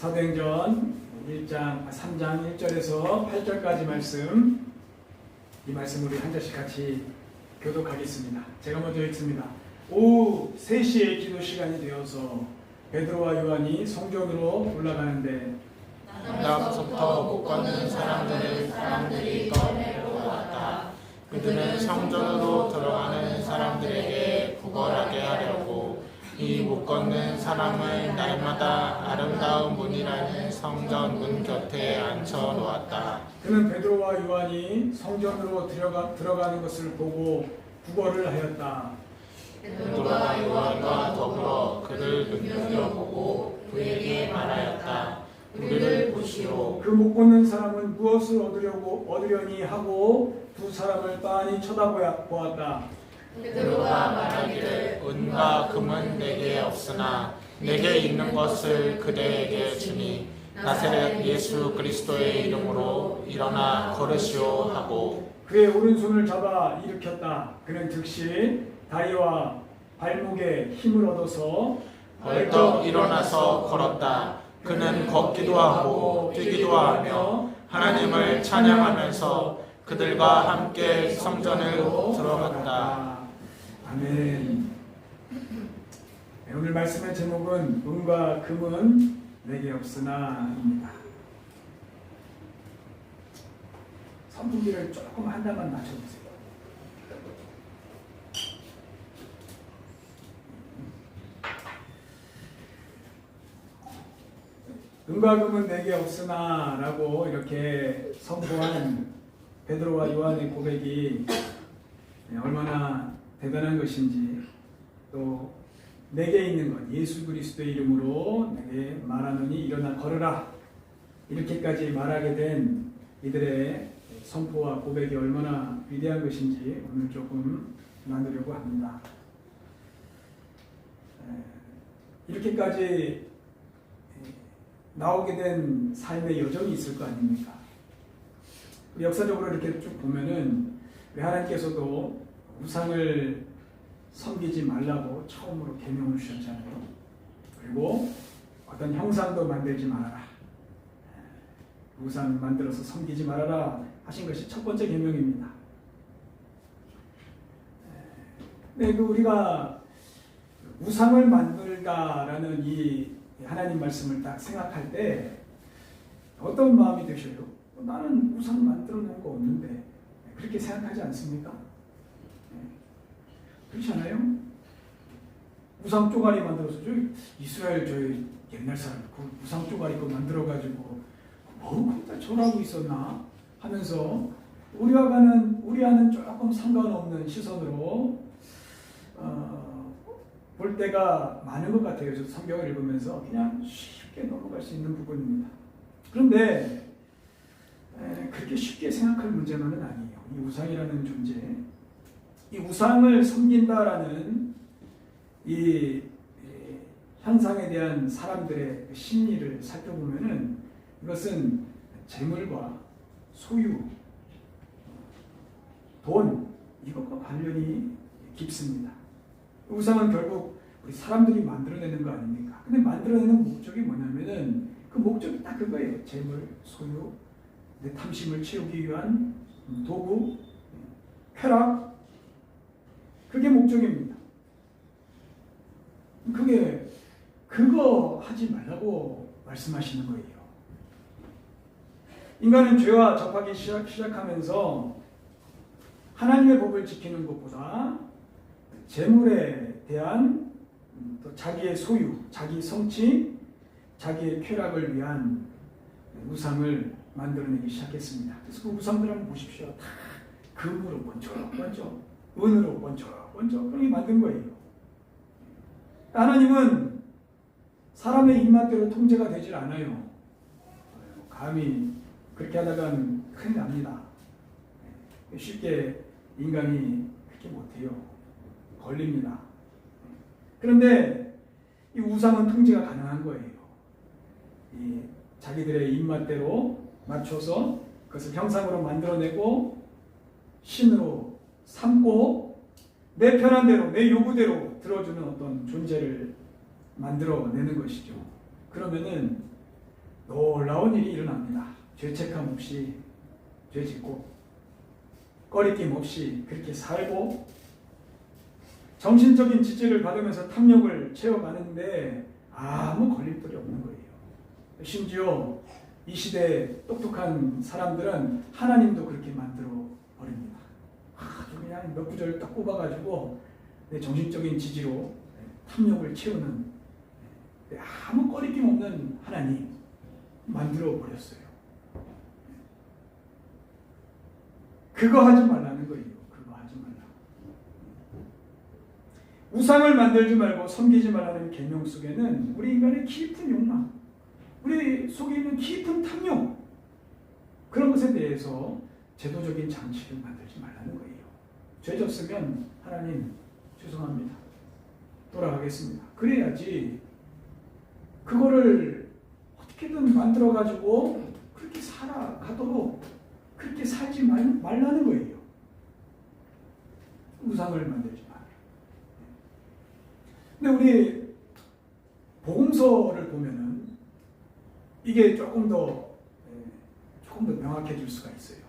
사도행전 3장 1절에서 8절까지 말씀, 이 말씀 우리 한 절씩 같이 교독하겠습니다. 제가 먼저 읽습니다. 오후 3시에 기도 시간이 되어서 베드로와 요한이 성전으로 올라가는데 낮부터 못 걷는 사람들이 떠내려 왔다. 그들은 성전으로 들어가는 사람들에게 구걸하게 하려고 이 못 걷는 사람을 날마다 아름다운 문이라는 성전 문 곁에 앉혀 놓았다. 그는 베드로와 요한이 성전으로 들어가는 것을 보고 구걸을 하였다. 베드로와 요한과 더불어 그를 눈여겨보고 그에게 말하였다. 우리를 보시오. 그 못 걷는 사람은 무엇을 얻으려니 하고 두 사람을 빤히 쳐다보았다. 베드로가 말하기를 은과 금은 내게 없으나 내게 있는 것을 그대에게 주니 나사렛 예수 그리스도의 이름으로 일어나 걸으시오 하고 그의 오른손을 잡아 일으켰다. 그는 즉시 다리와 발목에 힘을 얻어서 벌떡 일어나서 걸었다. 그는 걷기도 하고 뛰기도 하며 하나님을 찬양하면서 그들과 함께 성전을 들어갔다. 아멘. 오늘 말씀의 제목은 은과 금은 내게 없으나입니다. 선풍기를 조금 한 단만 낮춰주세요. 은과 금은 내게 없으나 라고 이렇게 선포한 베드로와 요한의 고백이 얼마나 대단한 것인지, 또 내게 있는 것 예수 그리스도의 이름으로 내게 말하노니 일어나 걸으라, 이렇게까지 말하게 된 이들의 선포와 고백이 얼마나 위대한 것인지 오늘 조금 나누려고 합니다. 이렇게까지 나오게 된 삶의 여정이 있을 거 아닙니까? 역사적으로 이렇게 쭉 보면은 하나님께서도 우상을 섬기지 말라고 처음으로 계명을 주셨잖아요. 그리고 어떤 형상도 만들지 말아라, 우상 만들어서 섬기지 말아라 하신 것이 첫 번째 계명입니다. 네, 우리가 우상을 만들다라는 이 하나님 말씀을 딱 생각할 때 어떤 마음이 드셔요? 나는 우상 만들어 놓은 거 없는데, 그렇게 생각하지 않습니까? 그렇지 않아요? 우상 쪼가리 만들어서 이스라엘 옛날 사람 그 우상 쪼가리 거 만들어가지고 거기다 절하고 있었나 하면서 우리와는 조금 상관없는 시선으로 볼 때가 많은 것 같아요. 저도 성경을 읽으면서 그냥 쉽게 넘어갈 수 있는 부분입니다. 그런데 그렇게 쉽게 생각할 문제만은 아니에요. 이 우상이라는 존재, 이 우상을 섬긴다라는 이 현상에 대한 사람들의 심리를 살펴보면은 이것은 재물과 소유, 돈, 이것과 관련이 깊습니다. 우상은 결국 우리 사람들이 만들어내는 거 아닙니까? 근데 만들어내는 목적이 뭐냐면은 그 목적이 딱 그거예요. 재물, 소유, 내 탐심을 채우기 위한 도구, 쾌락, 그게 목적입니다. 그거 하지 말라고 말씀하시는 거예요. 인간은 죄와 접하기 시작하면서 하나님의 법을 지키는 것보다 재물에 대한 또 자기의 소유, 자기 성취, 자기의 쾌락을 위한 우상을 만들어내기 시작했습니다. 그래서 그 우상들 한번 보십시오. 다 금으로 번쩍번쩍, 은으로 번쩍번쩍 그렇게 만든 거예요. 하나님은 사람의 입맛대로 통제가 되질 않아요. 감히 그렇게 하다간 큰일 납니다. 쉽게 인간이 그렇게 못해요. 걸립니다. 그런데 이 우상은 통제가 가능한 거예요. 이 자기들의 입맛대로 맞춰서 그것을 형상으로 만들어내고 신으로 삼고 내 편한 대로, 내 요구대로 들어주는 어떤 존재를 만들어내는 것이죠. 그러면은 놀라운 일이 일어납니다. 죄책감 없이 죄 짓고 꺼리낌 없이 그렇게 살고 정신적인 지지를 받으면서 탐욕을 채워가는데 아무 걸림돌이 없는 거예요. 심지어 이 시대의 똑똑한 사람들은 하나님도 그렇게 만들어 버립니다. 아주 그냥 몇 구절 딱 꼽아가지고 내 정신적인 지지로 탐욕을 채우는 아무 꺼리낌 없는 하나님 만들어 버렸어요. 그거 하지 말라는 거예요. 그거 하지 말라. 우상을 만들지 말고 섬기지 말라는 계명 속에는 우리 인간의 깊은 욕망, 우리 속에 있는 깊은 탐욕, 그런 것에 대해서 제도적인 장치를 만들지 말라는 거예요. 죄 졌으면 하나님 죄송합니다. 돌아가겠습니다. 그래야지 그거를 어떻게든 만들어가지고 그렇게 살아가도록 그렇게 살지 말라는 거예요. 우상을 만들지 마. 근데 우리 복음서를 보면은 이게 조금 더 명확해질 수가 있어요.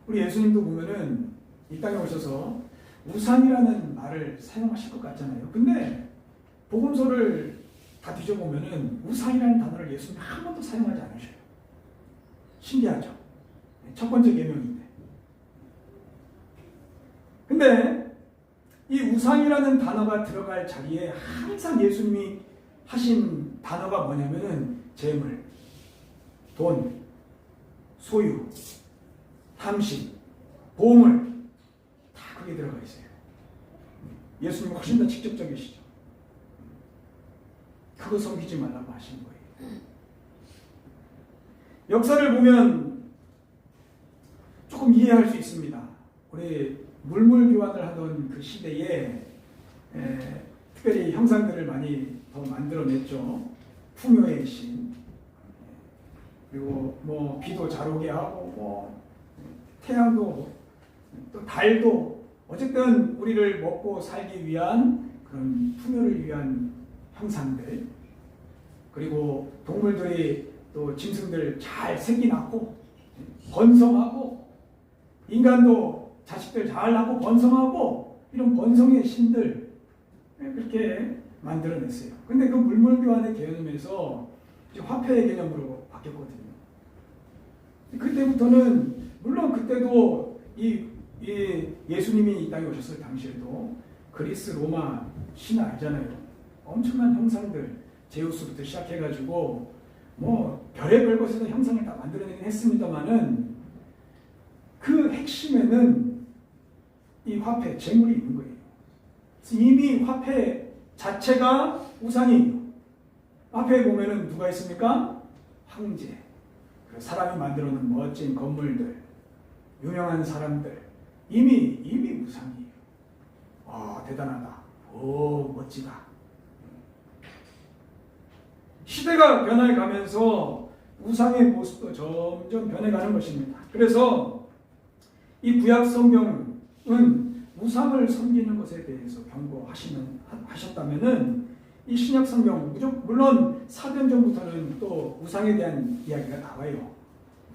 우리 예수님도 보면은 이 땅에 오셔서 우상이라는 말을 사용하실 것 같잖아요. 근데 복음서를 다 뒤져보면은 우상이라는 단어를 예수님 한 번도 사용하지 않으셔요. 신기하죠? 첫 번째 계명인데. 근데 이 우상이라는 단어가 들어갈 자리에 항상 예수님이 하신 단어가 뭐냐면은 재물, 돈, 소유, 탐심, 보물, 다 그게 들어가 있어요. 예수님은 훨씬 더 직접적이시죠. 그거 섬기지 말라고 하신 거예요. 역사를 보면 조금 이해할 수 있습니다. 우리 물물교환을 하던 그 시대에 특별히 형상들을 많이 더 만들어냈죠. 풍요의 신, 그리고 뭐 비도 잘 오게 하고 뭐 태양도 또 달도 어쨌든 우리를 먹고 살기 위한 그런 풍요를 위한 형상들, 그리고 동물들이 또 짐승들 잘 새끼 낳고 번성하고 인간도 자식들 잘 낳고 번성하고 이런 번성의 신들 그렇게 만들어냈어요. 근데 그 물물교환의 개념에서 이제 화폐의 개념으로 바뀌었거든요. 그때부터는 물론 그때도 이 예수님이 이 땅에 오셨을 당시에도 그리스 로마 신화 알잖아요. 엄청난 형상들 제우스부터 시작해가지고 뭐 별의별 곳에서 형상을 다 만들어내긴 했습니다만은 그 핵심에는 이 화폐, 재물이 있는 거예요. 이미 화폐 자체가 우상이에요. 화폐에 보면은 누가 있습니까? 황제, 사람이 만들어놓은 멋진 건물들, 유명한 사람들, 이미 우상이에요. 대단하다. 멋지다. 시대가 변해가면서 우상의 모습도 점점 변해가는 것입니다. 그래서 이 구약 성경은 우상을 섬기는 것에 대해서 경고하셨다면은 이 신약 성경 물론 사도행전부터는 또 우상에 대한 이야기가 나와요.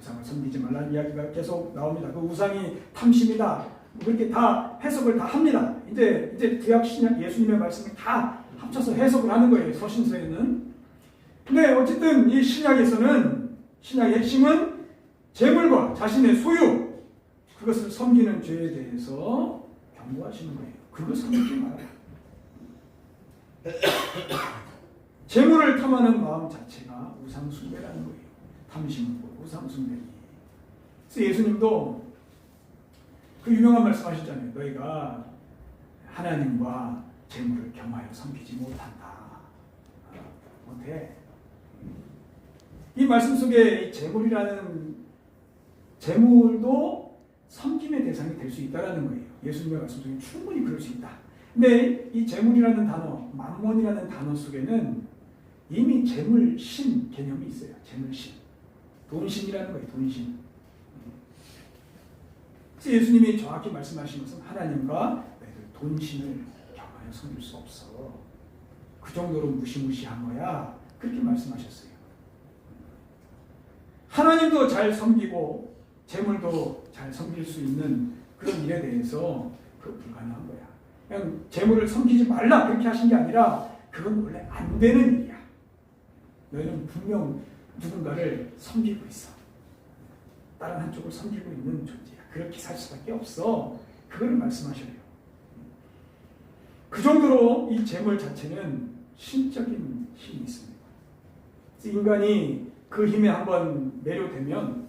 우상을 섬기지 말라는 이야기가 계속 나옵니다. 그 우상이 탐심이다. 그렇게 다 해석을 다 합니다. 이제 구약 신약 예수님의 말씀을 다 합쳐서 해석을 하는 거예요. 서신서에는. 근데 어쨌든 이 신약에서는 신약의 핵심은 재물과 자신의 소유, 그것을 섬기는 죄에 대해서 경고하시는 거예요. 그거 섬기지 말아라. 재물을 탐하는 마음 자체가 우상 숭배라는 거예요. 탐심이고 우상 숭배니. 그래서 예수님도 그 유명한 말씀하셨잖아요. 너희가 하나님과 재물을 겸하여 섬기지 못한다. 못해. 이 말씀 속에 이 재물도 섬김의 대상이 될 수 있다는 거예요. 예수님의 말씀 속에 충분히 그럴 수 있다. 근데 이 재물이라는 단어, 만몬이라는 단어 속에는 이미 재물신 개념이 있어요. 재물신. 돈신이라는 거예요. 돈신. 그래서 예수님이 정확히 말씀하신 것은 하나님과 너희들 돈신을 겸하여 섬길 수 없어. 그 정도로 무시무시한 거야. 그렇게 말씀하셨어요. 하나님도 잘 섬기고 재물도 잘 섬길 수 있는 그런 일에 대해서 그 불가능한 거야. 그냥 재물을 섬기지 말라 그렇게 하신 게 아니라 그건 원래 안 되는 일이야. 너희는 분명 누군가를 섬기고 있어. 다른 한쪽을 섬기고 있는 존재야. 그렇게 살 수밖에 없어. 그걸 말씀하셔요. 그 정도로 이 재물 자체는 신적인 힘이 있습니다. 인간이 그 힘에 한번 매료되면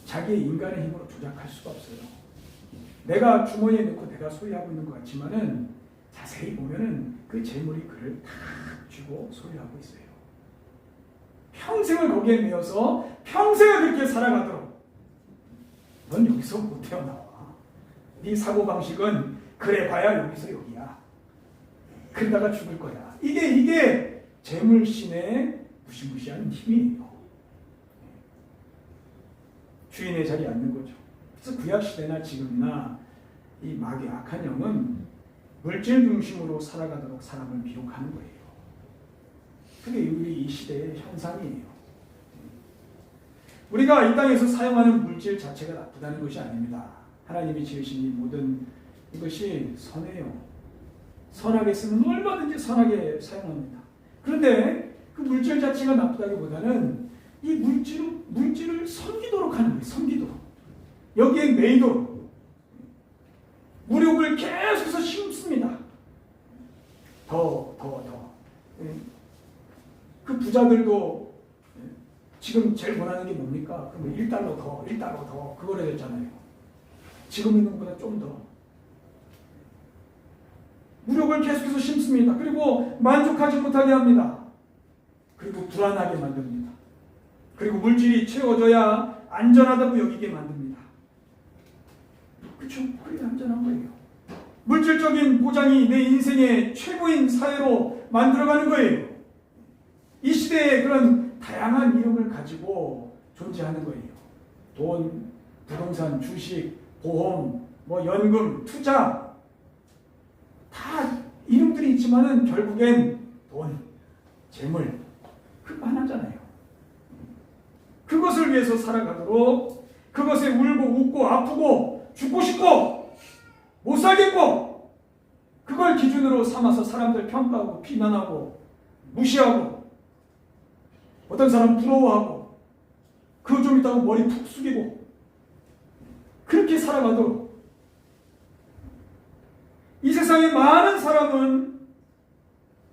자기의 인간의 힘으로 조작할 수가 없어요. 내가 주머니에 넣고 내가 소유하고 있는 것 같지만은 자세히 보면은 그 재물이 그를 탁 쥐고 소유하고 있어요. 평생을 거기에 매여서 평생을 그렇게 살아가도록 넌 여기서 못 태어나와. 네 사고방식은 그래 봐야 여기서 여기야. 그러다가 죽을 거야. 이게 재물신의 무시무시한 힘이에요. 주인의 자리에 앉는 거죠. 그래서 구약시대나 지금이나 이 마귀 악한 영은 물질 중심으로 살아가도록 사람을 미혹하는 거예요. 그게 우리 이 시대의 현상이에요. 우리가 이 땅에서 사용하는 물질 자체가 나쁘다는 것이 아닙니다. 하나님이 지으신 이 모든 이것이 선해요. 선하게 쓰면 얼마든지 선하게 사용합니다. 그런데 그 물질 자체가 나쁘다기보다는 이 물질을 섬기도록 하는 거예요. 섬기도록. 여기에 매이도록. 무력을 계속해서 심습니다. 더. 그 부자들도 지금 제일 원하는 게 뭡니까? 그럼 1달러 더 그걸 해야 되잖아요. 지금 있는 것보다 좀 더. 무력을 계속해서 심습니다. 그리고 만족하지 못하게 합니다. 그리고 불안하게 만듭니다. 그리고 물질이 채워져야 안전하다고 여기게 만듭니다. 그렇죠? 그게 안전한 거예요. 물질적인 보장이 내 인생의 최고인 사회로 만들어가는 거예요. 이 시대에 그런 다양한 이름을 가지고 존재하는 거예요. 돈, 부동산, 주식, 보험, 연금, 투자 다 이름들이 있지만은 결국엔 돈, 재물 그거 하나잖아요. 그것을 위해서 살아가도록 그것에 울고 웃고 아프고 죽고 싶고 못 살겠고 그걸 기준으로 삼아서 사람들 평가하고 비난하고 무시하고 어떤 사람 부러워하고 그거 좀 있다고 머리 푹 숙이고 그렇게 살아가도록 이 세상에 많은 사람은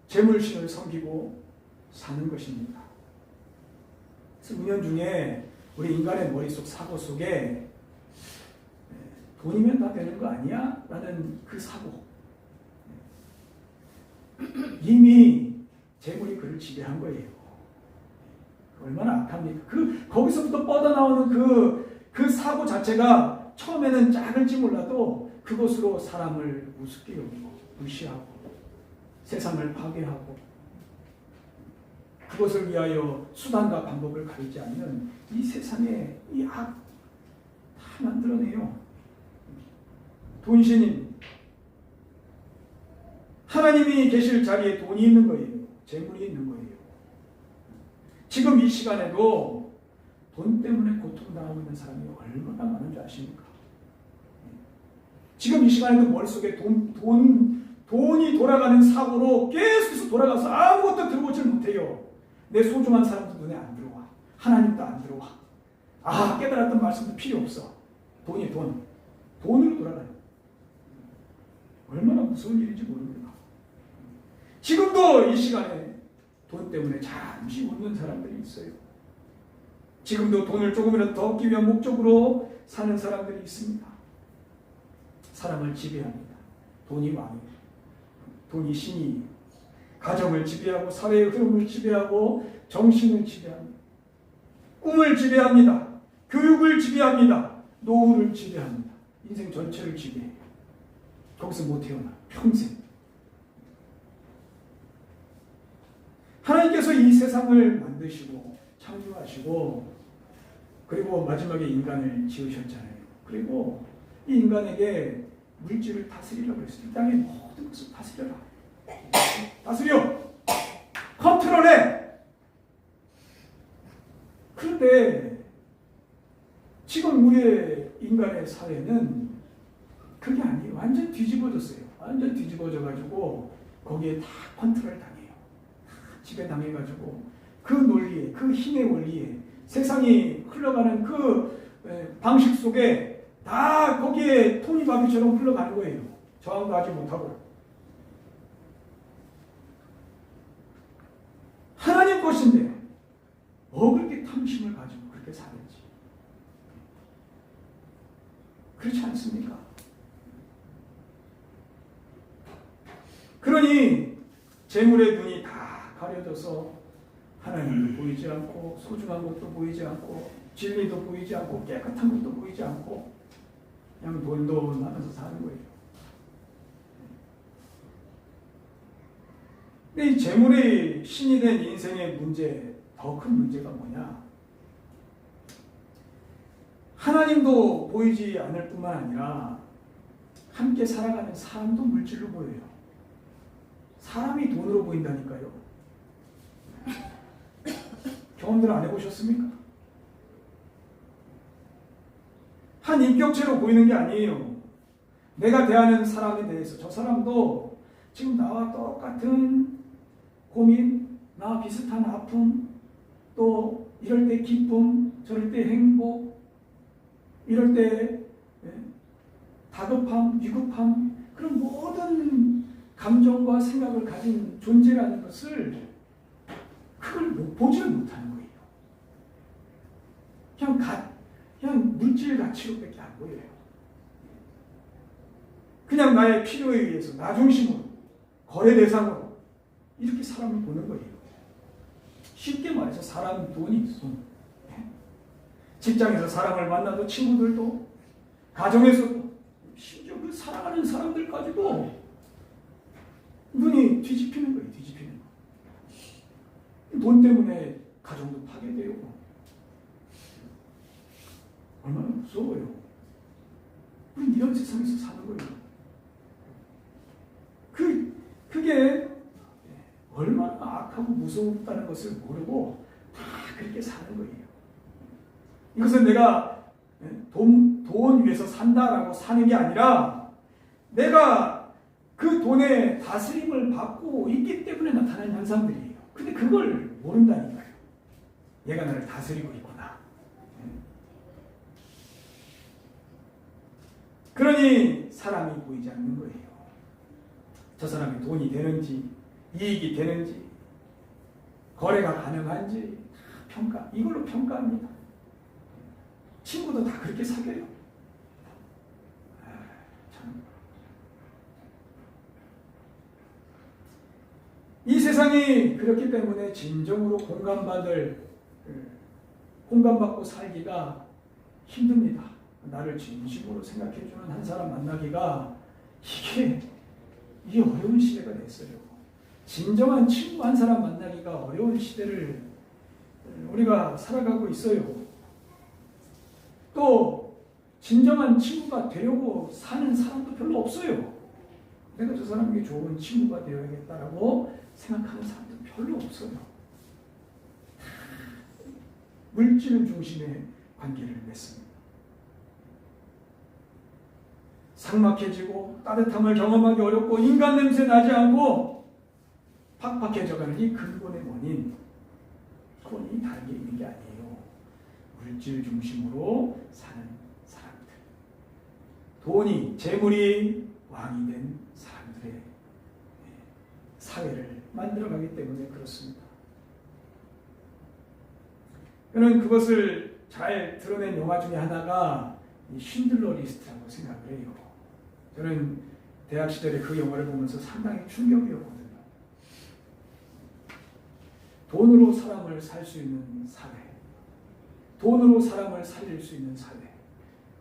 재물신을 섬기고 사는 것입니다. 그래서 은연중에 우리 인간의 머릿속 사고 속에 돈이면 다 되는 거 아니야? 라는 그 사고 이미 재물이 그를 지배한 거예요. 얼마나 악합니까? 거기서부터 뻗어나오는 그 사고 자체가 처음에는 작을지 몰라도 그것으로 사람을 우습게 여기고 무시하고 세상을 파괴하고 그것을 위하여 수단과 방법을 가리지 않는 이 세상의 이 악 다 만들어내요. 돈신인 하나님이 계실 자리에 돈이 있는 거예요. 재물이 있는 거예요. 지금 이 시간에도 돈 때문에 고통당하고 있는 사람이 얼마나 많은 줄 아십니까? 지금 이 시간에도 머릿속에 돈이 돌아가는 사고로 계속해서 돌아가서 아무것도 들어오질 못해요. 내 소중한 사람도 눈에 안 들어와. 하나님도 안 들어와. 깨달았던 말씀도 필요 없어. 돈으로 돌아가요. 얼마나 무서운 일인지 모릅니다. 지금도 이 시간에 돈 때문에 잠시 웃는 사람들이 있어요. 지금도 돈을 조금이라도 더 얻기 위한 목적으로 사는 사람들이 있습니다. 사람을 지배합니다. 돈이 왕이에요. 돈이 신이에요. 가정을 지배하고 사회의 흐름을 지배하고 정신을 지배합니다. 꿈을 지배합니다. 교육을 지배합니다. 노후를 지배합니다. 인생 전체를 지배해요. 거기서 못 태어나. 평생. 하나님께서 이 세상을 만드시고 창조하시고 그리고 마지막에 인간을 지으셨잖아요. 그리고 이 인간에게 물질을 다스리라고 그랬어요. 이 땅의 모든 것을 다스려라. 다스려. 컨트롤해. 그런데 지금 우리의 인간의 사회는 그게 아니에요. 완전 뒤집어졌어요. 완전 뒤집어져가지고 거기에 다 컨트롤 당해요. 다 지배당해가지고 그 논리에, 그 힘의 원리에, 세상이 흘러가는 그 방식 속에 다 거기에 톱니바퀴처럼 흘러가는 거예요. 저항도 하지 못하고. 하나님 것인데 뭐 그렇게 탐심을 가지고 그렇게 사는지. 그렇지 않습니까? 그러니 재물의 눈이 다 가려져서 하나님도 보이지 않고 소중한 것도 보이지 않고 진리도 보이지 않고 깨끗한 것도 보이지 않고 그냥 돈돈하면서 사는 거예요. 근데 이 재물이 신이 된 인생의 문제, 더 큰 문제가 뭐냐? 하나님도 보이지 않을 뿐만 아니라 함께 살아가는 사람도 물질로 보여요. 사람이 돈으로 보인다니까요. 경험들 안 해보셨습니까? 한 인격체로 보이는 게 아니에요. 내가 대하는 사람에 대해서 저 사람도 지금 나와 똑같은 고민, 나와 비슷한 아픔, 또 이럴 때 기쁨, 저럴 때 행복, 이럴 때 다급함, 위급함, 그런 모든 감정과 생각을 가진 존재라는 것을 그걸 보지를 못하는 거예요. 그냥 물질 가치로밖에 안 보여요. 그냥 나의 필요에 의해서 나 중심으로 거래 대상으로 이렇게 사람을 보는 거예요. 쉽게 말해서 사람 돈이 있어. 직장에서 사람을 만나도 친구들도 가정에서도 심지어 그 사랑하는 사람들까지도 눈이 뒤집히는 거예요. 뒤집히는 거. 돈 때문에 가정도 파괴되고 얼마나 무서워요. 우린 이런 세상에서 사는 거예요. 그게 얼마나 악하고 무섭다는 것을 모르고 다 그렇게 사는 거예요. 이것은 내가 돈 위해서 산다라고 사는 게 아니라 내가 그 돈의 다스림을 받고 있기 때문에 나타나는 현상들이에요. 근데 그걸 모른다니까요. 얘가 나를 다스리고 있구나. 그러니 사람이 보이지 않는 거예요. 저 사람이 돈이 되는지, 이익이 되는지, 거래가 가능한지 평가, 이걸로 평가합니다. 친구도 다 그렇게 사귀어요. 이 세상이 그렇기 때문에 진정으로 공감받고 살기가 힘듭니다. 나를 진심으로 생각해주는 한 사람 만나기가 이게 어려운 시대가 됐어요. 진정한 친구 한 사람 만나기가 어려운 시대를 우리가 살아가고 있어요. 또 진정한 친구가 되려고 사는 사람도 별로 없어요. 내가 저 사람에게 좋은 친구가 되어야겠다라고 생각하는 사람도 별로 없어요. 물질 중심의 관계를 맺습니다. 삭막해지고 따뜻함을 경험하기 어렵고 인간 냄새 나지 않고 팍팍해져가는 이 근본의 원인, 그건 이 다른 게 있는 게 아니에요. 물질 중심으로 사는 사람들, 돈이, 재물이 왕이 된 사람들의 사회를 만들어가기 때문에 그렇습니다. 저는 그것을 잘 드러낸 영화 중에 하나가 이 쉰들러 리스트라고 생각을 해요. 저는 대학 시절에 그 영화를 보면서 상당히 충격이었거든요. 돈으로 사람을 살 수 있는 사회, 돈으로 사람을 살릴 수 있는 사회,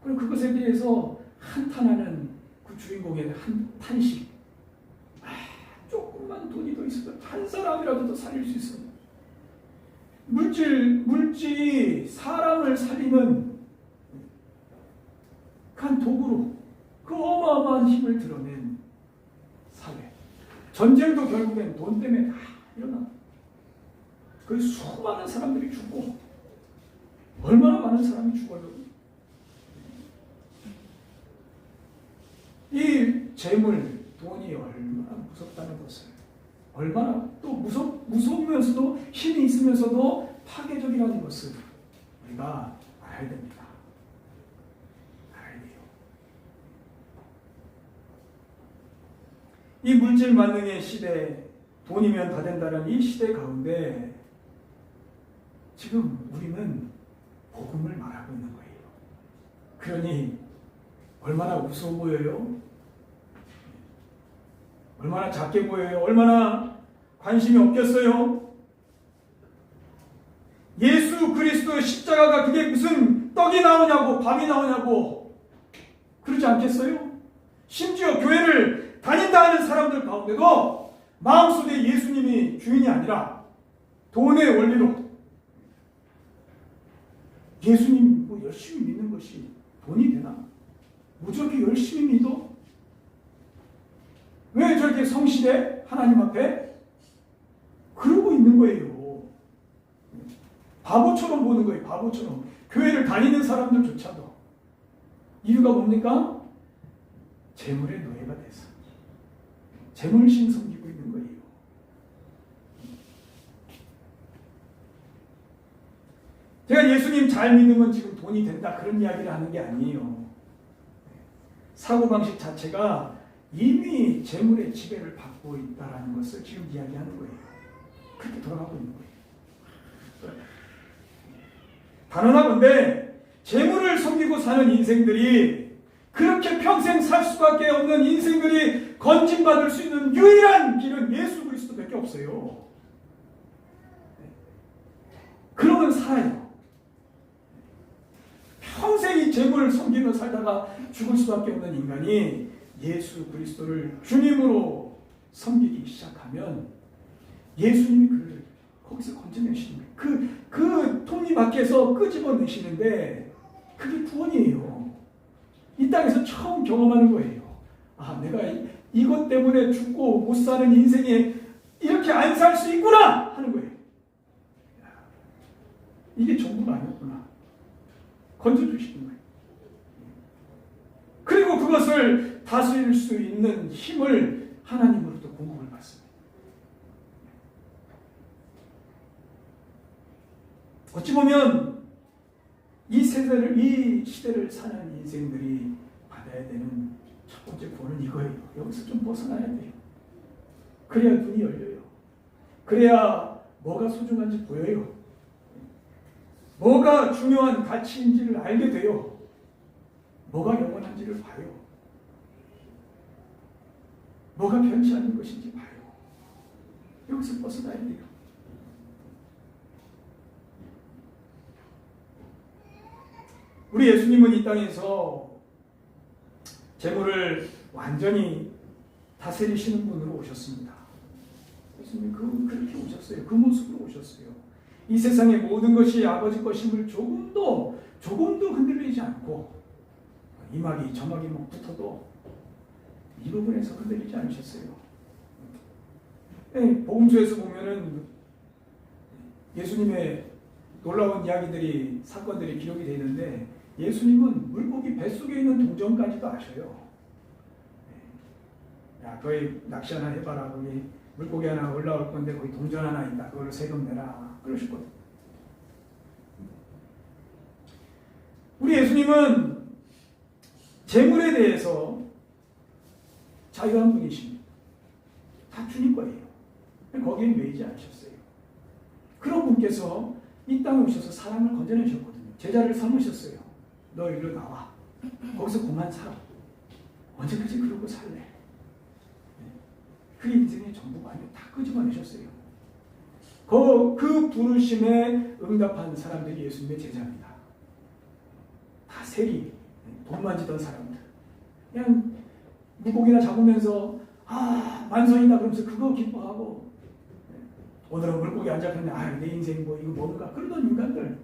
그리고 그것에 대해서 한탄하는 그 주인공의 탄식, 조금만 돈이 더 있어도 한 사람이라도 더 살릴 수 있어. 물질이 사람을 살리는 한 도구로 그 어마어마한 힘을 드러낸 사회. 전쟁도 결국엔 돈 때문에 다 일어나. 그 수많은 사람들이 죽고 많은 사람이 죽어요. 이 재물, 돈이 얼마나 무섭다는 것을, 얼마나 또 무서우면서도 힘이 있으면서도 파괴적이라는 것을 우리가 알아야 됩니다. 알아야 돼요. 이 물질 만능의 시대, 돈이면 다 된다는 이 시대 가운데 지금 우리는 복음을 말하고 있는 거예요. 그러니 얼마나 우스워 보여요? 얼마나 작게 보여요? 얼마나 관심이 없겠어요? 예수 그리스도 십자가가 그게 무슨 떡이 나오냐고 밥이 나오냐고 그러지 않겠어요? 심지어 교회를 다닌다 하는 사람들 가운데도 마음속에 예수님이 주인이 아니라 돈의 원리로 예수님 뭐 열심히 믿는 것이 돈이 되나? 뭐 저렇게 열심히 믿어? 왜 저렇게 성실해? 하나님 앞에? 그러고 있는 거예요. 바보처럼 보는 거예요. 바보처럼. 교회를 다니는 사람들조차도. 이유가 뭡니까? 재물의 노예가 돼서. 재물신 섬기고 있는 거예요. 제가 예수님 잘 믿으면 지금 돈이 된다 그런 이야기를 하는 게 아니에요. 사고방식 자체가 이미 재물의 지배를 받고 있다는 것을 지금 이야기하는 거예요. 그렇게 돌아가고 있는 거예요. 단언하건대 재물을 섬기고 사는 인생들이 그렇게 평생 살 수밖에 없는 인생들이 건진받을 수 있는 유일한 길은 예수 그리스도밖에 없어요. 그러면 살아요. 평생 이 재물을 섬기며 살다가 죽을 수밖에 없는 인간이 예수 그리스도를 주님으로 섬기기 시작하면 예수님이 그를 거기서 건져내시는 거예요. 그 톱니 밖에서 끄집어내시는데 그게 구원이에요. 이 땅에서 처음 경험하는 거예요. 아, 내가 이것 때문에 죽고 못 사는 인생에 이렇게 안 살 수 있구나 하는 거예요. 이게 전부가 아니었구나. 건져주시는 거예요. 그리고 그것을 다스릴 수 있는 힘을 하나님으로부터 공급을 받습니다. 어찌 보면 이 시대를 사는 인생들이 받아야 되는 첫 번째 구원은 이거예요. 여기서 좀 벗어나야 돼요. 그래야 눈이 열려요. 그래야 뭐가 소중한지 보여요. 뭐가 중요한 가치인지를 알게 돼요. 뭐가 영원한지를 봐요. 뭐가 변치 않는 것인지 봐요. 여기서 벗어나야 돼요. 우리 예수님은 이 땅에서 재물을 완전히 다스리시는 분으로 오셨습니다. 예수님 그렇게 오셨어요. 그 모습으로 오셨어요. 이 세상의 모든 것이 아버지 것임을 조금도 흔들리지 않고 이막이 저막이 막 붙어도 이 부분에서 흔들리지 않으셨어요. 복음서에서 보면은 예수님의 놀라운 이야기들이 사건들이 기록이 되어 있는데 예수님은 물고기 뱃속에 있는 동전까지도 아셔요. 야, 거기 낚시 하나 해봐라. 거기 물고기 하나 올라올 건데 거기 동전 하나 있다. 그걸로 세금 내라. 그러셨거든요. 우리 예수님은 재물에 대해서 자유한 분이십니다. 다 주님 거예요. 거기에 매이지 않으셨어요. 그런 분께서 이 땅에 오셔서 사람을 건져내셨거든요. 제자를 삼으셨어요. 너 일로 나와. 거기서 그만 살아. 언제까지 그러고 살래? 그 인생의 전부가 아니고 다 끄집어내셨어요. 그 부르심에 응답한 사람들이 예수님의 제자입니다. 다 세리, 돈 만지던 사람들. 그냥 물고기나 잡으면서 만성이다 그러면서 그거 기뻐하고 오늘은 물고기 안 잡혔네. 내 인생이 뭐 이거 뭔가 그러던 인간들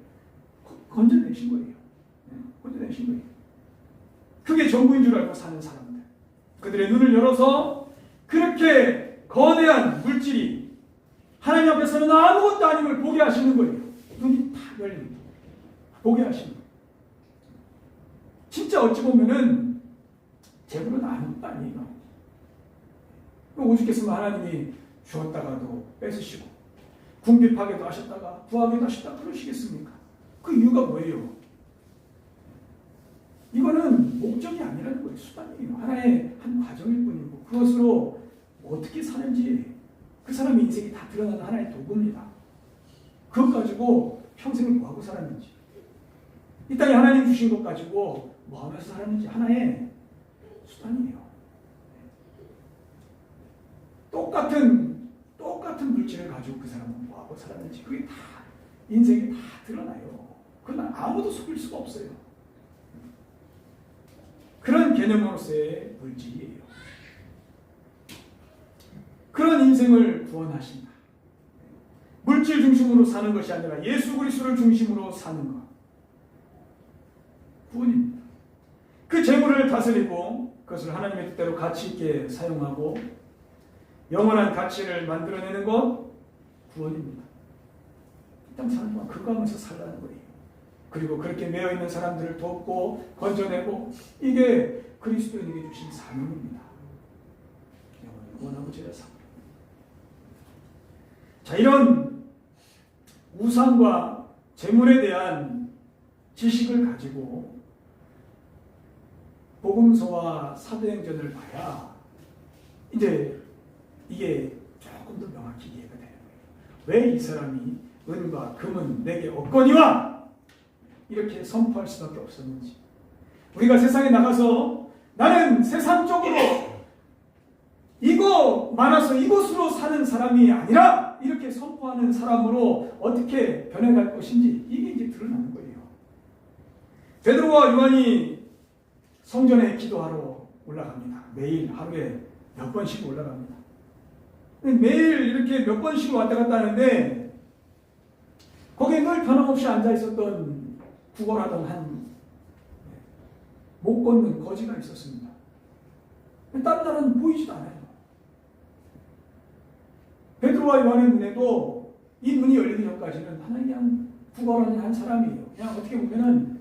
건져내신 거예요. 건져내신 거예요. 그게 전부인 줄 알고 사는 사람들. 그들의 눈을 열어서 그렇게 거대한 물질이 하나님 앞에서는 아무것도 아님을 보게 하시는 거예요. 눈이 탁 열립니다. 보게 하신 거예요. 진짜 어찌 보면은 재물은 아무것도 아니에요. 오죽했으면 하나님이 주었다가도 뺏으시고 궁핍하게도 하셨다가 부하게도 하셨다 그러시겠습니까? 그 이유가 뭐예요? 이거는 목적이 아니라는 거예요. 수단이에요. 하나의 한 과정일 뿐이고 그것으로 어떻게 사는지 그 사람의 인생이 다 드러나는 하나의 도구입니다. 그것 가지고 평생을 뭐하고 살았는지 이 땅에 하나님 주신 것 가지고 뭐하면서 살았는지 하나의 수단이에요. 똑같은 물질을 가지고 그 사람은 뭐하고 살았는지 그게 다 인생이 다 드러나요. 그건 아무도 속일 수가 없어요. 그런 개념으로서의 물질이에요. 그런 인생을 구원하신다. 물질 중심으로 사는 것이 아니라 예수 그리스도를 중심으로 사는 것. 구원입니다. 그 재물을 다스리고 그것을 하나님의 뜻대로 가치 있게 사용하고 영원한 가치를 만들어내는 것 구원입니다. 이 땅 사는 동안 그거 하면서 살라는 거예요. 그리고 그렇게 매여있는 사람들을 돕고 건져내고 이게 그리스도인에게 주신 사명입니다. 영원히 구원하고 제자상. 자, 이런 우상과 재물에 대한 지식을 가지고 복음서와 사도행전을 봐야 이제 이게 조금 더 명확히 이해가 되는 거예요. 왜 이 사람이 은과 금은 내게 없거니와 이렇게 선포할 수밖에 없었는지. 우리가 세상에 나가서 나는 세상적으로 이거 많아서 이것으로 사는 사람이 아니라 이렇게 선포하는 사람으로 어떻게 변해갈 것인지 이게 이제 드러나는 거예요. 베드로와 요한이 성전에 기도하러 올라갑니다. 매일 하루에 몇 번씩 올라갑니다. 매일 이렇게 몇 번씩 왔다 갔다 하는데 거기에 늘 변함없이 앉아 있었던 구걸하던 한 못 걷는 거지가 있었습니다. 다른 사람은 보이지도 않아요. 베드로와 요한의 눈에도 이 눈이 열리기 전까지는 하나님 그냥 구걸하는 한 사람이에요. 그냥 어떻게 보면은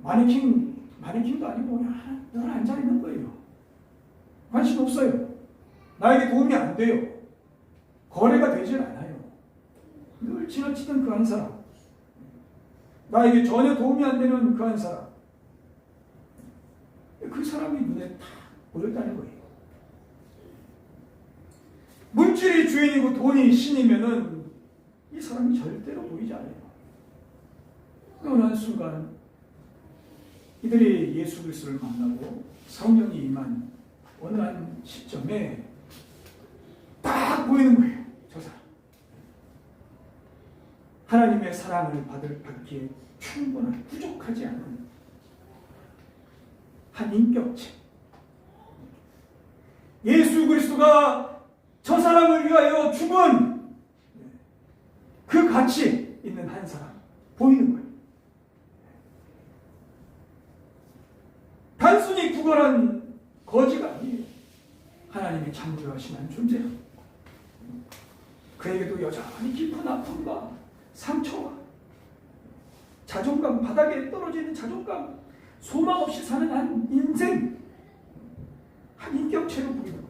마네킹도 아니고 그냥 늘 앉아 있는 거예요. 관심 없어요. 나에게 도움이 안 돼요. 거래가 되질 않아요. 늘 지나치던 그 한 사람. 나에게 전혀 도움이 안 되는 그 한 사람. 그 사람이 눈에 다 보였다는 거예요. 물질이 주인이고 돈이 신이면은 이 사람이 절대로 보이지 않아요. 어느 순간 이들이 예수 그리스도를 만나고 성령이 임한 어느 한 시점에 딱 보이는 거예요. 저 사람. 하나님의 사랑을 받기에 충분한 부족하지 않은 한 인격체. 예수 그리스도가 저 사람을 위하여 죽은 그 가치 있는 한 사람 보이는 거예요. 단순히 구걸한 거지가 아니에요. 하나님이 창조하신 한 존재. 그에게도 여전히 깊은 아픔과 상처와 자존감, 바닥에 떨어지는 자존감, 소망 없이 사는 한 인생, 한 인격체로 보이는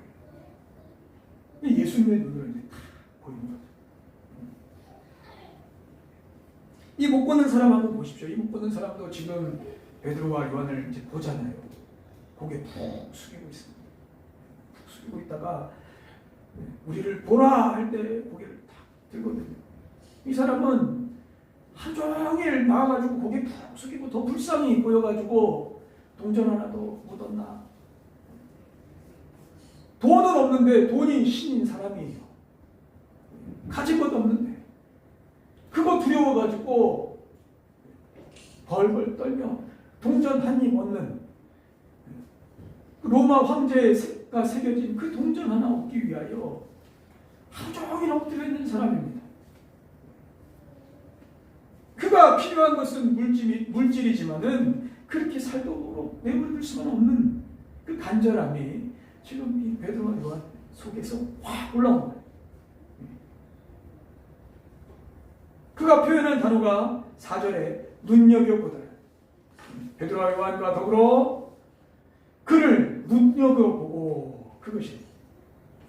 거예요. 예수님의 눈으로 이제 다 보이는 거죠. 이 못 보는 사람 한번 보십시오. 이 못 보는 사람도 지금 베드로와 요한을 이제 보잖아요. 고개 푹 숙이고 있습니다. 푹 숙이고 있다가 우리를 보라 할 때 고개를 탁 들거든요. 이 사람은 하루 종일 나와가지고 고개 푹 숙이고 더 불쌍히 보여가지고 동전 하나도 못 얻나. 돈은 없는데 돈이 신인 사람이에요. 가진 것도 없는데 그거 두려워가지고 벌벌 떨며 동전 한 입 얻는 로마 황제가 새겨진 그 동전 하나 얻기 위하여 하루 종일 엎드려 있는 사람입니다. 그가 필요한 것은 물질이지만은 그렇게 살도록 내버려둘 수는 없는 그 간절함이 지금 이 베드로와 요한 속에서 확 올라온 거예요. 그가 표현한 단어가 4절에 눈여겨보더라. 베드로와 요한과 더불어 그를 눈여겨보고 그것이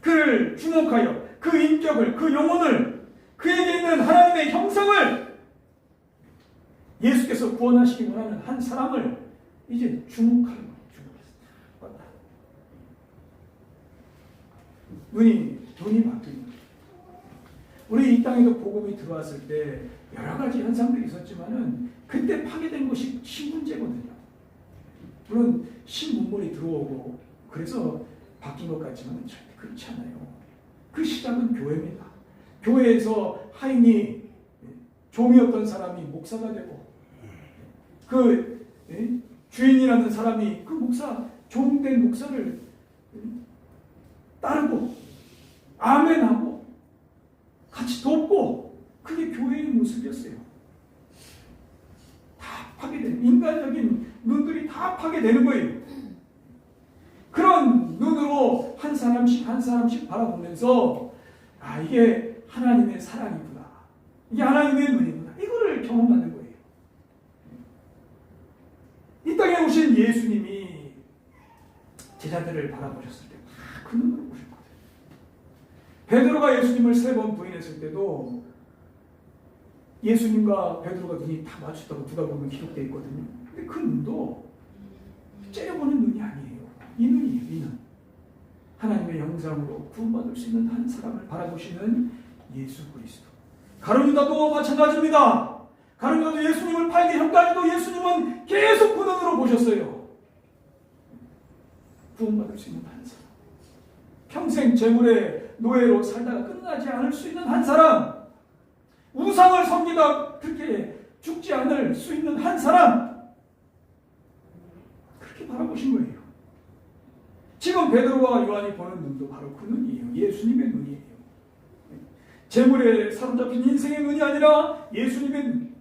그를 주목하여 그 인격을 그 영혼을 그에게 있는 하나님의 형상을 예수께서 구원하시기 원하는 한 사람을 이제 주목하는 거예요. 주목했다. 눈이 바뀌는 거예요. 우리 이 땅에도 복음이 들어왔을 때 여러 가지 현상들이 있었지만은 그때 파괴된 것이 신문제거든요. 물론 신문물이 들어오고 그래서 바뀐 것 같지만 절대 그렇지 않아요. 그 시작은 교회입니다. 교회에서 하인이 종이었던 사람이 목사가 되고 그 주인이라는 사람이 그 목사 종된 목사를 따르고 아멘하고 같이 돕고 그게 교회의 모습이었어요. 다 파괴된 인간적인 눈들이 다 파괴되는 거예요. 그런 눈으로 한 사람씩 바라보면서 이게 하나님의 사랑이구나. 이게 하나님의 눈이구나. 이거를 경험하는 거예요. 이 땅에 오신 예수님이 제자들을 바라보셨을 때 그 눈으로 보셨거든요. 베드로가 예수님을 3번 부인했을 때도 예수님과 베드로가 눈이 다 마주쳤다고 누가 보면 기록되어 있거든요. 근데 그 눈도 째려보는 눈이 아니에요. 이 눈이에요. 이 눈. 하나님의 형상으로 구원받을 수 있는 한 사람을 바라보시는 예수 그리스도. 가룟유다도 마찬가지입니다. 가룟유다도 예수님을 팔기 전까지도 예수님은 계속 그 눈으로 보셨어요. 구원받을 수 있는 한 사람. 평생 재물의 노예로 살다가 끝나지 않을 수 있는 한 사람. 우상을 섬기다 그렇게 죽지 않을 수 있는 한 사람. 그렇게 바라보신 거예요. 지금 베드로와 요한이 보는 눈도 바로 그 눈이에요. 예수님의 눈이에요. 재물에 사로잡힌 인생의 눈이 아니라 예수님의 눈.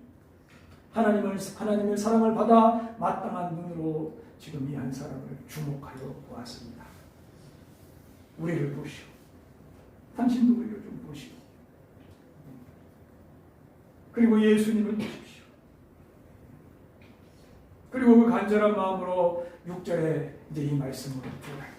하나님의 사랑을 받아 마땅한 눈으로 지금 이 한 사람을 주목하여 보았습니다. 우리를 보시오. 당신도 우리를 좀 보시오. 그리고 예수님을 보십시오. 그리고 그 간절한 마음으로 6절에 이제 이 말씀으로 들어가요.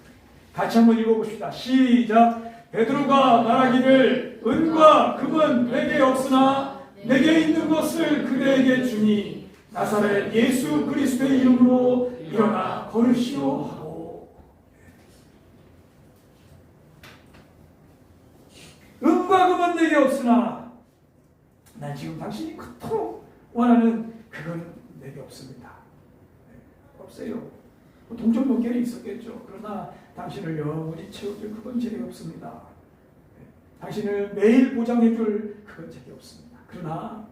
같이 한번 읽어봅시다. 시작. 베드로가 말하기를 은과 금은 내게 없으나 내게 있는 것을 그대에게 주니 나사렛 예수 그리스도의 이름으로 일어나 걸으시오 하고. 은과 금은 내게 없으나 난 지금 당신이 그토록 원하는 그건 내게 없습니다. 없어요. 동전목결이 있었겠죠. 그러나 당신을 영원히 채워줄 그건 제게 없습니다. 당신을 매일 보장해줄 그건 제게 없습니다. 그러나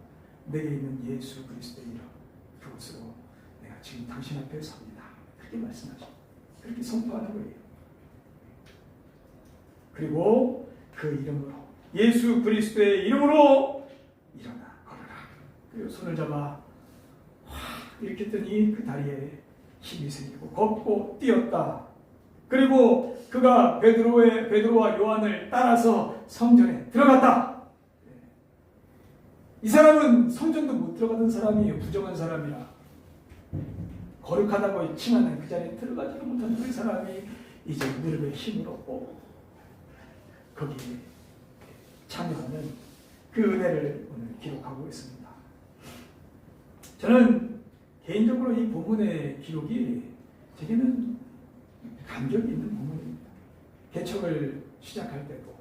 내게 있는 예수 그리스도의 이름, 그것으로 내가 지금 당신 앞에 섭니다. 그렇게 말씀하시고 그렇게 선포하는 거예요. 그리고 그 이름으로 예수 그리스도의 이름으로 일어나 걸어라. 그리고 손을 잡아 이렇게 했더니 그 다리에 힘이 생기고 걷고 뛰었다. 그리고 그가 베드로와 요한을 따라서 성전에 들어갔다. 이 사람은 성전도 못 들어가던 사람이에요. 부정한 사람이라. 거룩하다고 칭하는 그 자리에 들어가지도 못한 그 사람이 이제 무릎에 힘을 얻고 거기에 참여하는 그 은혜를 오늘 기록하고 있습니다. 저는 개인적으로 이 본문의 기록이 제게는 감격이 있는 본문입니다. 개척을 시작할 때도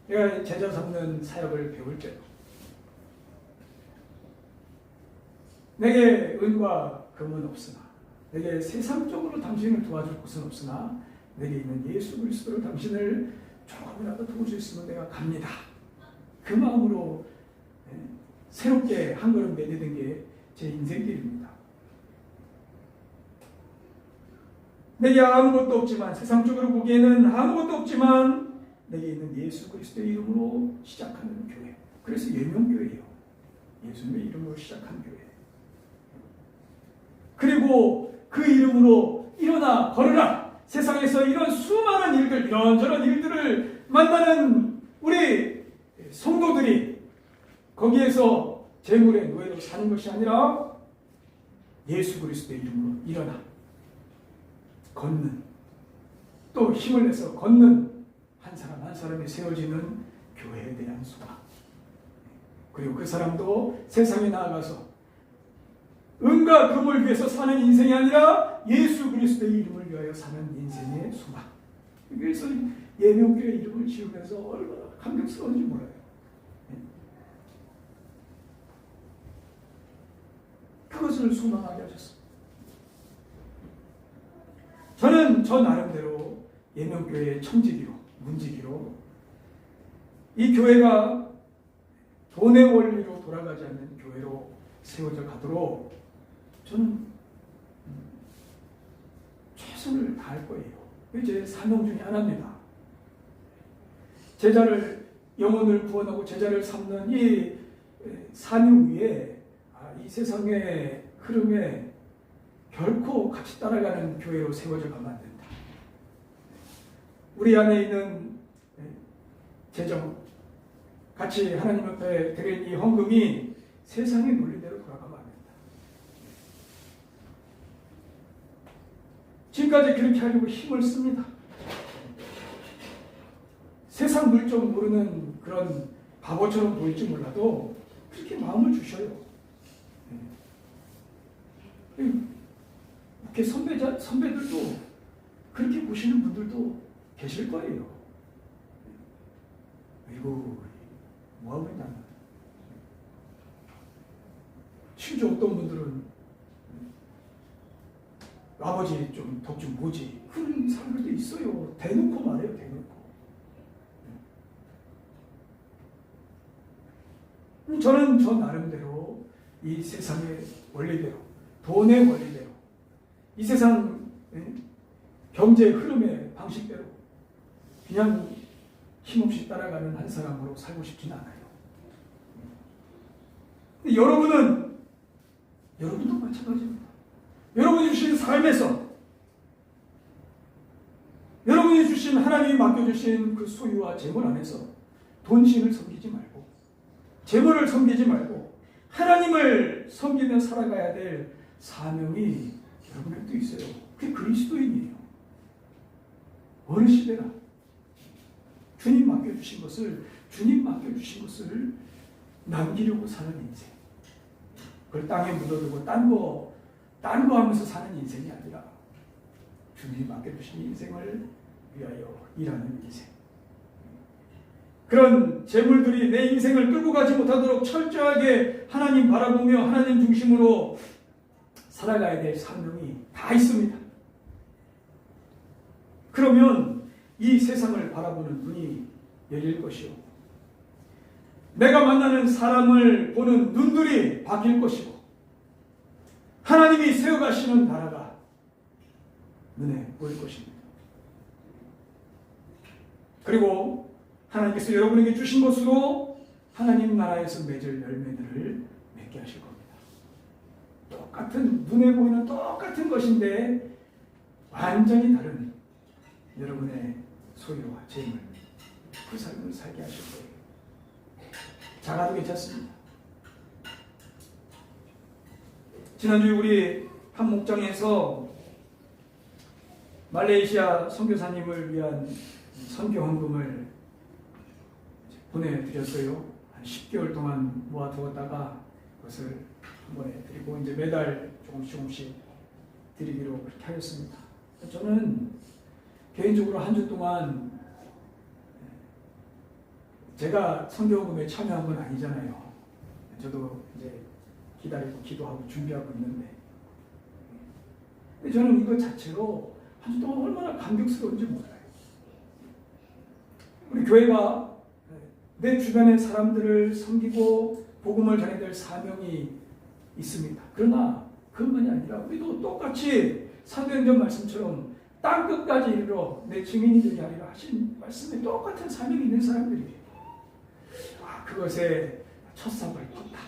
내가 제자 삼는 사역을 배울 때도 내게 은과 금은 없으나 내게 세상적으로 당신을 도와줄 곳은 없으나 내게 있는 예수 그리스도로 당신을 조금이라도 도울 수 있으면 내가 갑니다. 그 마음으로 새롭게 한 걸음 내딛는 게 제 인생길입니다. 내게 아무것도 없지만 세상적으로 보기에는 아무것도 없지만 내게 있는 예수 그리스도의 이름으로 시작하는 교회. 그래서 예명교회예요. 예수님의 이름으로 시작한 교회. 그리고 그 이름으로 일어나 걸으라. 세상에서 이런 수많은 일들, 이런저런 일들을 만나는 우리 성도들이 거기에서 재물의 노예로 사는 것이 아니라 예수 그리스도의 이름으로 일어나 걷는, 또 힘을 내서 걷는 한 사람 한 사람이 세워지는 교회에 대한 소망. 그리고 그 사람도 세상에 나아가서 은과 금을 위해서 사는 인생이 아니라 예수 그리스도의 이름을 위하여 사는 인생의 소망. 그래서 예명교회 이름을 지으면서 얼마나 감격스러운지 몰라요. 그것을 소망하게 하셨습니다. 저는 저 나름대로 예명교회의 청지기로, 문지기로 이 교회가 돈의 원리로 돌아가지 않는 교회로 세워져 가도록 저는 최선을 다할 거예요. 제 사명 중에 하나입니다. 제자를, 영혼을 구원하고 제자를 삼는 이 사명 위에 이 세상의 흐름에 결코 같이 따라가는 교회로 세워져 가면 안 된다. 우리 안에 있는 재정, 같이 하나님 앞에 드린 이 헌금이 세상의 논리대로 돌아가면 안 된다. 지금까지 그렇게 하려고 힘을 씁니다. 세상 물정 모르는 그런 바보처럼 보일지 몰라도 그렇게 마음을 주셔요. 이렇게 선배들도 그렇게 보시는 분들도 계실 거예요. 그리고 뭐하고 있냐. 심지어 어떤 분들은 아버지 좀 덕 좀 뭐지, 그런 사람들도 있어요. 대놓고 말해요. 대놓고. 저는 저 나름대로 이 세상의 원리대로, 돈의 원리대로, 이 세상 경제 흐름의 방식대로 그냥 힘없이 따라가는 한 사람으로 살고 싶지는 않아요. 근데 여러분도 마찬가지입니다. 여러분이 주신 삶에서, 여러분이 주신, 하나님이 맡겨주신 그 소유와 재물 안에서 돈신을 섬기지 말고, 재물을 섬기지 말고 하나님을 섬기며 살아가야 될 사명이 여러분에게도 있어요. 그게 그리스도인이에요. 어느 시대나 주님 맡겨주신 것을 남기려고 사는 인생. 그걸 땅에 묻어두고 딴 거 하면서 사는 인생이 아니라 주님이 맡겨주신 인생을 위하여 일하는 인생. 그런 재물들이 내 인생을 끌고 가지 못하도록 철저하게 하나님 바라보며 하나님 중심으로 살아가야 될 사명이 다 있습니다. 그러면 이 세상을 바라보는 눈이 열릴 것이요, 내가 만나는 사람을 보는 눈들이 바뀔 것이고, 하나님이 세워가시는 나라가 눈에 보일 것입니다. 그리고 하나님께서 여러분에게 주신 것으로 하나님 나라에서 맺을 열매들을 맺게 하실 겁니다. 똑같은, 눈에 보이는 똑같은 것인데 완전히 다른 여러분의 소유와 재물, 그 삶을 살게 하실 거예요. 작아도 괜찮습니다. 지난주에 우리 한 목장에서 말레이시아 선교사님을 위한 선교 헌금을 보내드렸어요. 한 10개월 동안 모아두었다가 그것을 한 번에 드리고 이제 매달 조금씩 드리기로 그렇게 하였습니다. 저는 개인적으로 한 주 동안, 제가 선교헌금에 참여한 건 아니잖아요. 저도 이제 기다리고 기도하고 준비하고 있는데, 근데 저는 이거 자체로 한 주 동안 얼마나 감격스러운지 몰라요. 우리 교회가 내 주변의 사람들을 섬기고 복음을 전해야 될 사명이 있습니다. 그러나 그것만이 아니라 우리도 똑같이 사도행전 말씀처럼 땅끝까지 이르러 내 증인이 되게 하리라 하신 말씀에 똑같은 사명이 있는 사람들이에요. 그것에 첫삽을 뒀다.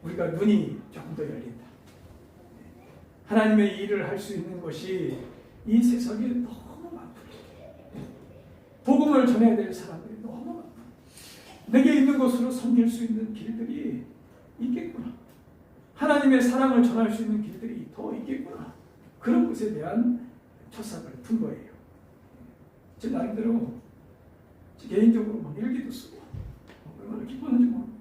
우리가 눈이 조금 더 열린다. 하나님의 일을 할 수 있는 것이 이 세상에 너무 많다. 복음을 전해야 될 사람들이 너무 많다. 내게 있는 것으로 섬길 수 있는 길들이 있겠구나. 하나님의 사랑을 전할 수 있는 길들이 더 있겠구나. 그런 것에 대한 첫사을 푼 거예요. 제 나름대로 제 개인적으로 막 일기도 쓰고 얼마나 기뻤는지 모르고.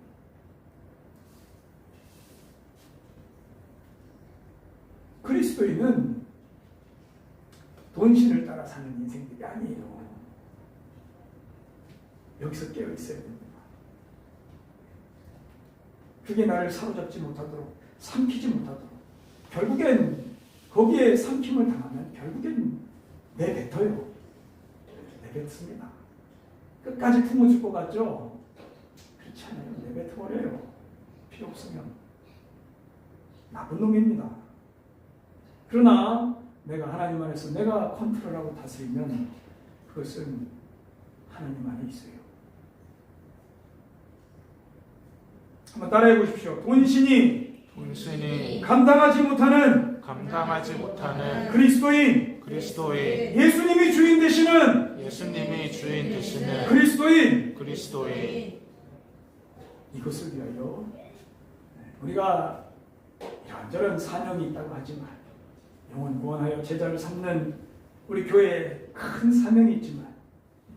그리스도인은 돈신을 따라 사는 인생들이 아니에요. 여기서 깨어 있어야 됩니다. 그게 나를 사로잡지 못하도록, 삼키지 못하도록, 결국엔 거기에 삼킴을 당하면 결국엔 내뱉어요. 내뱉습니다. 끝까지 품어줄 것 같죠? 그렇지 않아요. 내뱉어버려요. 필요 없으면. 나쁜 놈입니다. 그러나 내가 하나님 안에서 내가 컨트롤하고 다스리면 그것은 하나님 안에 있어요. 한번 따라해 보십시오. 돈신이 감당하지 못하는 그리스도인 예수님이 주인 되시는 그리스도인 이것을 위하여 우리가 이런저런 사명이 있다고 하지만 영원 구원하여 제자를 삼는 우리 교회에 큰 사명이 있지만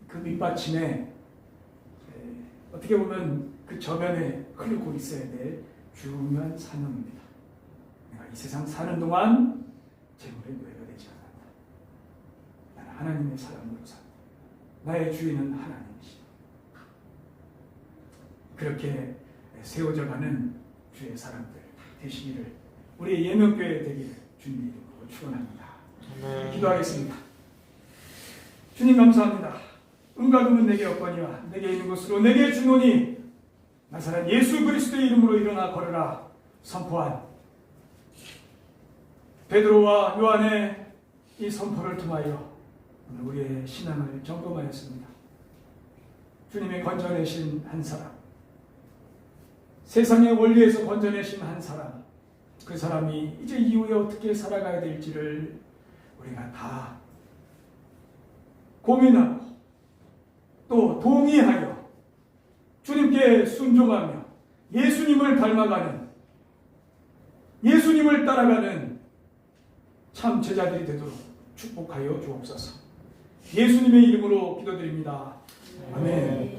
그 밑받침에 어떻게 보면 그 저면에 흐르고 있어야 될 중요한 사명입니다. 내가 이 세상 사는 동안 재물에 노예가 되지 않았다. 나는 하나님의 사람으로 산다. 나의 주인은 하나님이시다. 그렇게 세워져가는 주의 사람들 되시기를 우리의 예명교회 되기를 주님의 이름으로 축원합니다. 기도하겠습니다. 주님 감사합니다. 은과 금은 내게 없거니와 내게 있는 것으로 내게 주노니 나사렛 예수 그리스도의 이름으로 일어나 걸으라 선포한 베드로와 요한의 이 선포를 통하여 오늘 우리의 신앙을 점검하였습니다. 주님이 건져내신 한 사람, 세상의 원리에서 건져내신 한 사람, 그 사람이 이제 이후에 어떻게 살아가야 될지를 우리가 다 고민하고 또 동의하여 주님께 순종하며 예수님을 닮아가는, 예수님을 따라가는 참 제자들이 되도록 축복하여 주옵소서. 예수님의 이름으로 기도드립니다. 아멘.